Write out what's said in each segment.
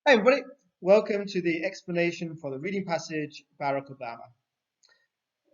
Hi everybody, welcome to the explanation for the reading passage Barack Obama.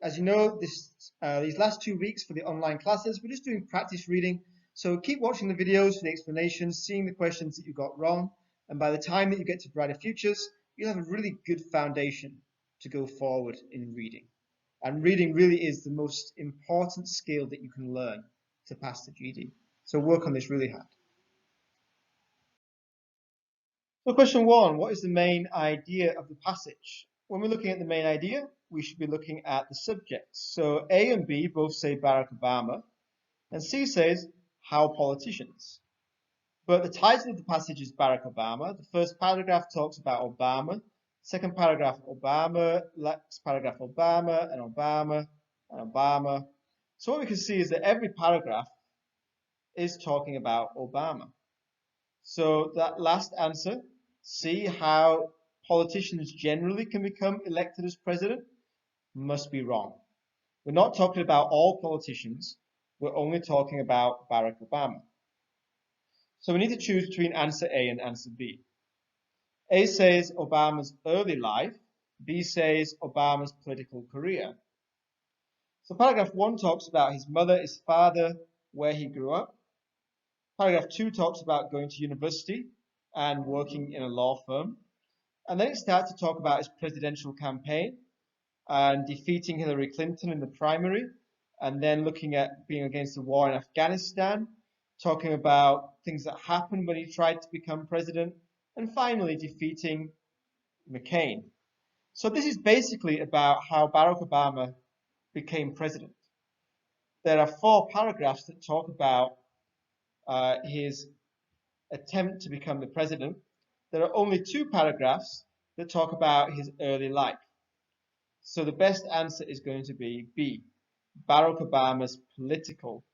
As you know, these last 2 weeks for the online classes, we're just doing practice reading. So keep watching the videos for the explanations, seeing the questions that you got wrong, and by the time that you get to Brighter Futures, you'll have a really good foundation to go forward in reading. And reading really is the most important skill that you can learn to pass the GD. So work on this really hard. So question one, what is the main idea of the passage? When we're looking at the main idea, we should be looking at the subjects. So A and B both say Barack Obama, and C says how politicians. But the title of the passage is Barack Obama. The first paragraph talks about Obama, second paragraph Obama, next paragraph Obama, and Obama, and Obama. So what we can see is that every paragraph is talking about Obama. So that last answer, see how politicians generally can become elected as president, must be wrong. We're not talking about all politicians. We're only talking about Barack Obama. So we need to choose between answer A and answer B. A says Obama's early life. B says Obama's political career. So paragraph 1 talks about his mother, his father, where he grew up. Paragraph 2 talks about going to university and working in a law firm. And then it starts to talk about his presidential campaign and defeating Hillary Clinton in the primary, and then looking at being against the war in Afghanistan, talking about things that happened when he tried to become president, and finally defeating McCain. So this is basically about how Barack Obama became president. There are 4 paragraphs that talk about his attempt to become the president. There are only 2 paragraphs that talk about his early life. So the best answer is going to be B, Barack Obama's political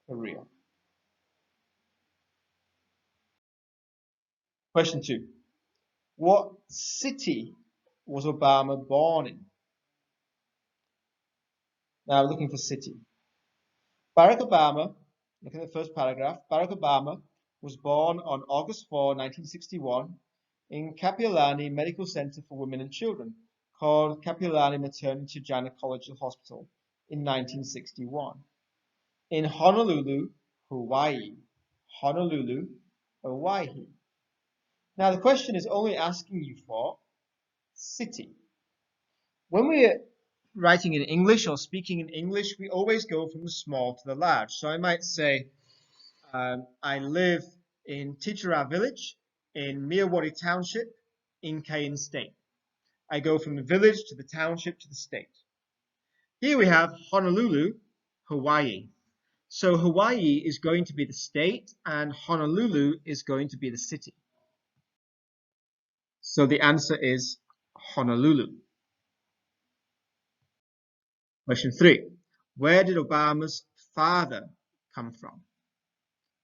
career. Question 2. What city was Obama born in? Now looking for city. Barack Obama, looking at the first paragraph, Barack Obama was born on August 4, 1961 in Kapiolani Medical Center for Women and Children, called Kapiolani Maternity Gynecological Hospital in 1961. In Honolulu, Hawaii. Honolulu, Hawaii. Now the question is only asking you for city. When we're writing in English or speaking in English, we always go from the small to the large. So I might say, I live in Titara Village in Miyawari Township in Cayenne State. I go from the village to the township to the state. Here we have Honolulu, Hawaii. So Hawaii is going to be the state and Honolulu is going to be the city. So the answer is Honolulu. Question 3. Where did Obama's father come from?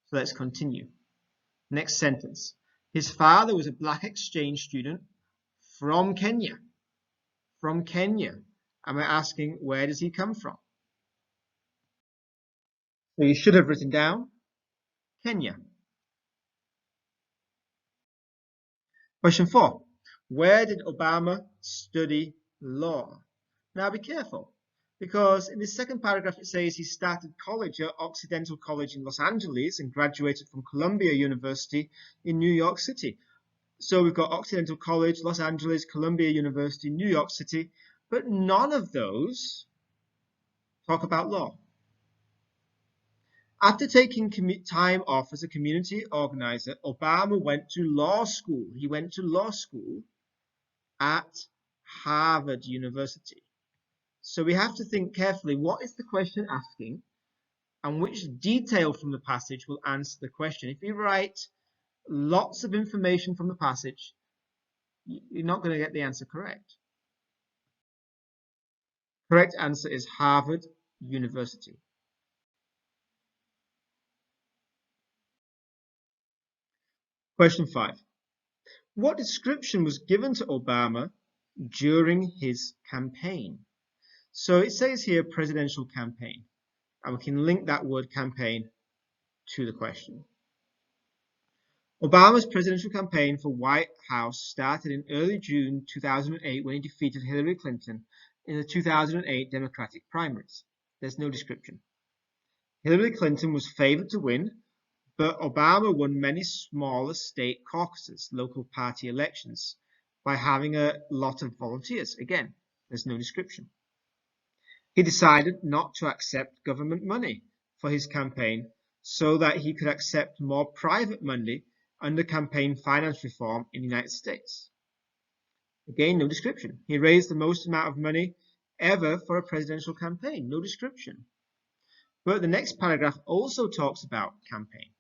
So let's continue. Next sentence. His father was a black exchange student from Kenya. From Kenya. And we're asking, where does he come from? So you should have written down Kenya. Question 4. Where did Obama study law? Now be careful, because in the second paragraph it says he started college at Occidental College in Los Angeles and graduated from Columbia University in New York City. So we've got Occidental College, Los Angeles, Columbia University, New York City, but none of those talk about law. After taking time off as a community organizer, Obama went to law school. He went to law school at Harvard University. So we have to think carefully, what is the question asking and which detail from the passage will answer the question. If you write lots of information from the passage, you're not going to get the answer correct. Correct answer is Harvard University. Question 5. What description was given to Obama during his campaign? So it says here presidential campaign, and we can link that word campaign to the question. Obama's presidential campaign for White House started in early June 2008 when he defeated Hillary Clinton in the 2008 Democratic primaries. There's no description. Hillary Clinton was favored to win, but Obama won many smaller state caucuses, local party elections, by having a lot of volunteers. Again, there's no description. He decided not to accept government money for his campaign so that he could accept more private money under campaign finance reform in the United States. Again, no description. He raised the most amount of money ever for a presidential campaign. No description. But the next paragraph also talks about campaign.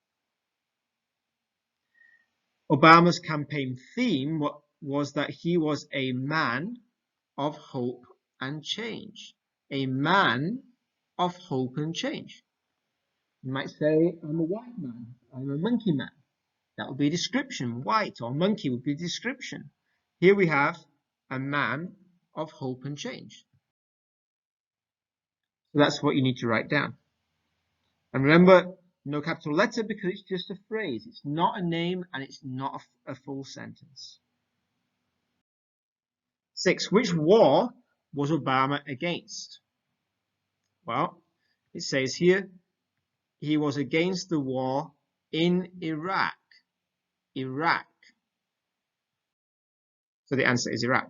Obama's campaign theme was that he was a man of hope and change. A man of hope and change. You might say, I'm a white man. I'm a monkey man. That would be a description. White or monkey would be a description. Here we have a man of hope and change. So that's what you need to write down. And remember, no capital letter because it's just a phrase. It's not a name and it's not a full sentence. 6. Which war was Obama against? Well, it says here, he was against the war in Iraq. Iraq. So the answer is Iraq.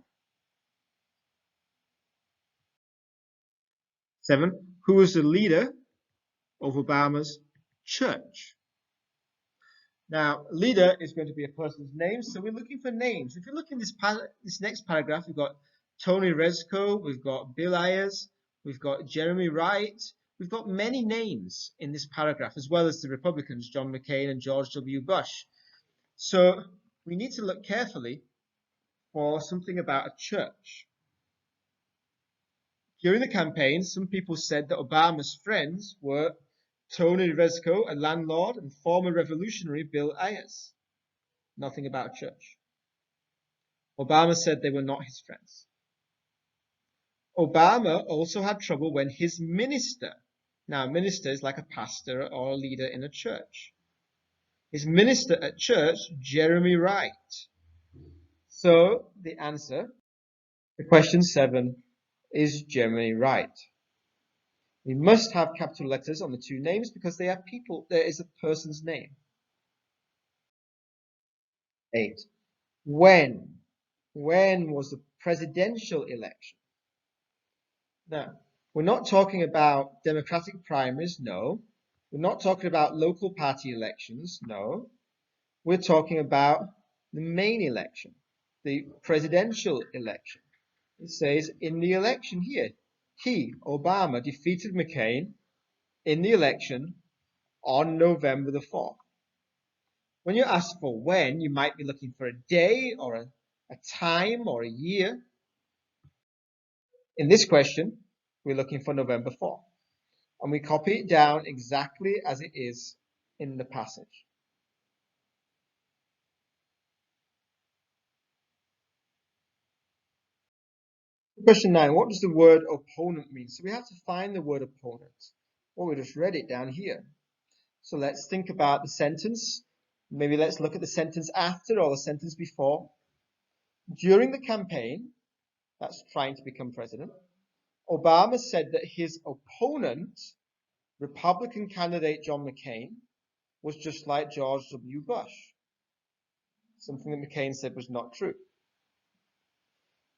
7. Who was the leader of Obama's church? Now, leader is going to be a person's name, so we're looking for names. If you look in this next paragraph, we've got Tony Rezko, we've got Bill Ayers, we've got Jeremy Wright. We've got many names in this paragraph, as well as the Republicans, John McCain and George W. Bush. So we need to look carefully for something about a church. During the campaign, some people said that Obama's friends were Tony Rezko, a landlord, and former revolutionary Bill Ayers. Nothing about a church. Obama said they were not his friends. Obama also had trouble when his minister, now a minister is like a pastor or a leader in a church. His minister at church, Jeremy Wright. So the answer to question 7 is Jeremy Wright. We must have capital letters on the two names because they are people. There is a person's name. 8. When? When was the presidential election? Now, we're not talking about Democratic primaries, no. We're not talking about local party elections, no. We're talking about the main election, the presidential election. It says in the election here, he, Obama, defeated McCain in the election on November the 4th. When you ask for when, you might be looking for a day or a time or a year. In this question, we're looking for November 4th. And we copy it down exactly as it is in the passage. Question 9, what does the word opponent mean? So we have to find the word opponent. Well, we just read it down here. So let's think about the sentence. Maybe let's look at the sentence after or the sentence before. During the campaign, that's trying to become president, Obama said that his opponent, Republican candidate John McCain, was just like George W. Bush. Something that McCain said was not true.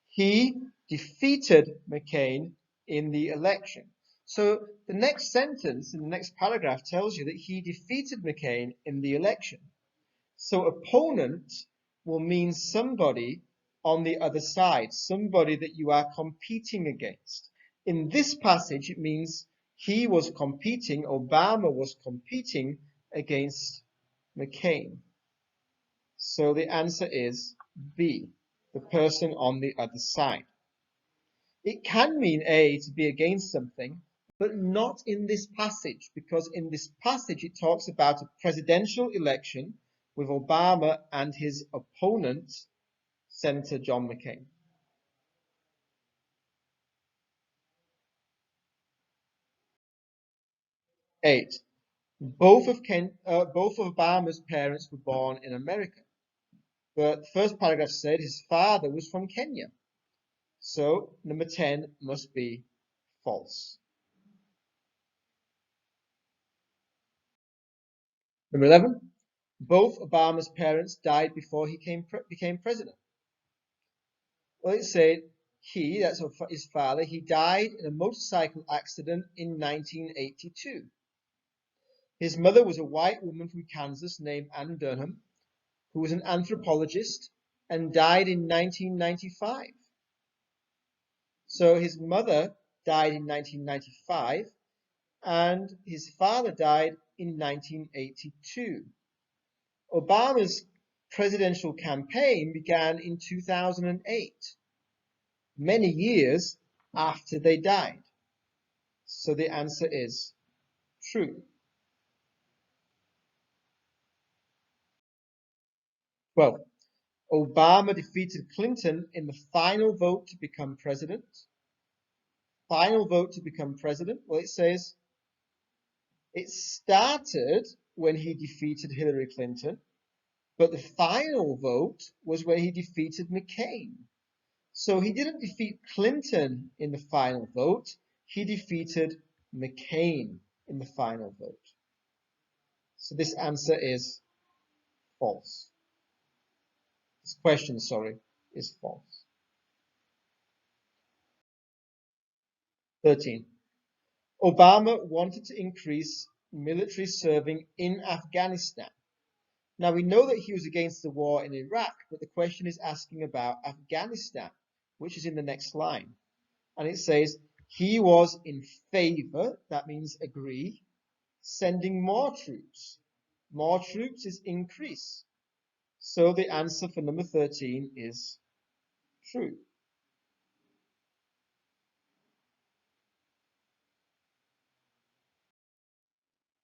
He defeated McCain in the election. So the next sentence in the next paragraph tells you that he defeated McCain in the election. So opponent will mean somebody on the other side, somebody that you are competing against. In this passage, it means he was competing, Obama was competing against McCain. So the answer is B, the person on the other side. It can mean A, to be against something, but not in this passage, because in this passage it talks about a presidential election with Obama and his opponent, Senator John McCain. 8. Both of Obama's parents were born in America. But the first paragraph said his father was from Kenya. So number 10 must be false. Number 11, both Obama's parents died before he became president. Well, it said that's his father, he died in a motorcycle accident in 1982. His mother was a white woman from Kansas named Ann Durham, who was an anthropologist and died in 1995. So his mother died in 1995 and his father died in 1982. Obama's presidential campaign began in 2008, many years after they died. So the answer is true. 12. Obama defeated Clinton in the final vote to become president. Final vote to become president. Well, it says it started when he defeated Hillary Clinton, but the final vote was when he defeated McCain. So he didn't defeat Clinton in the final vote. He defeated McCain in the final vote. So this answer is false. This question, sorry, is false. 13. Obama wanted to increase military serving in Afghanistan. Now we know that he was against the war in Iraq, but the question is asking about Afghanistan, which is in the next line. And it says he was in favor, that means agree, sending more troops. More troops is increase. So the answer for number 13 is true.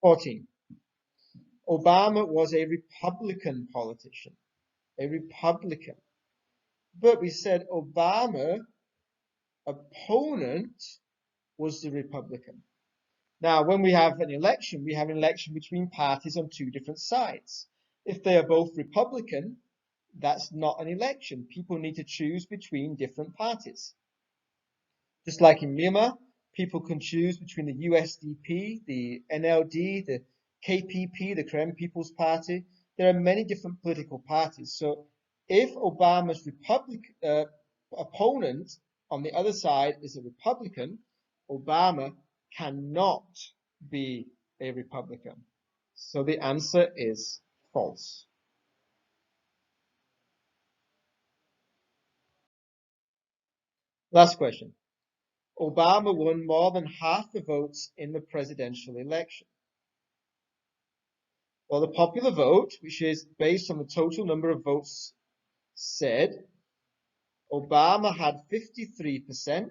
14. Obama was a Republican politician. A Republican. But we said Obama opponent was the Republican. Now, when we have an election between parties on two different sides. If they are both Republican, that's not an election. People need to choose between different parties. Just like in Myanmar, people can choose between the USDP, the NLD, the KPP, the Karen People's Party. There are many different political parties. So if Obama's opponent on the other side is a Republican, Obama cannot be a Republican. So the answer is false. Last question. Obama won more than half the votes in the presidential election. Well, the popular vote, which is based on the total number of votes, said Obama had 53%,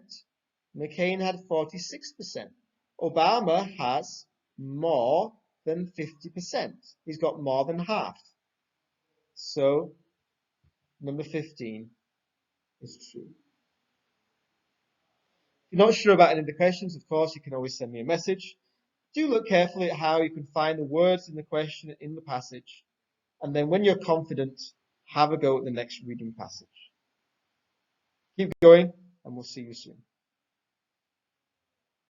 McCain had 46%. Obama has more than 50%. He's got more than half. So, number 15 is true. If you're not sure about any of the questions, of course, you can always send me a message. Do look carefully at how you can find the words in the question in the passage. And then when you're confident, have a go at the next reading passage. Keep going, and we'll see you soon.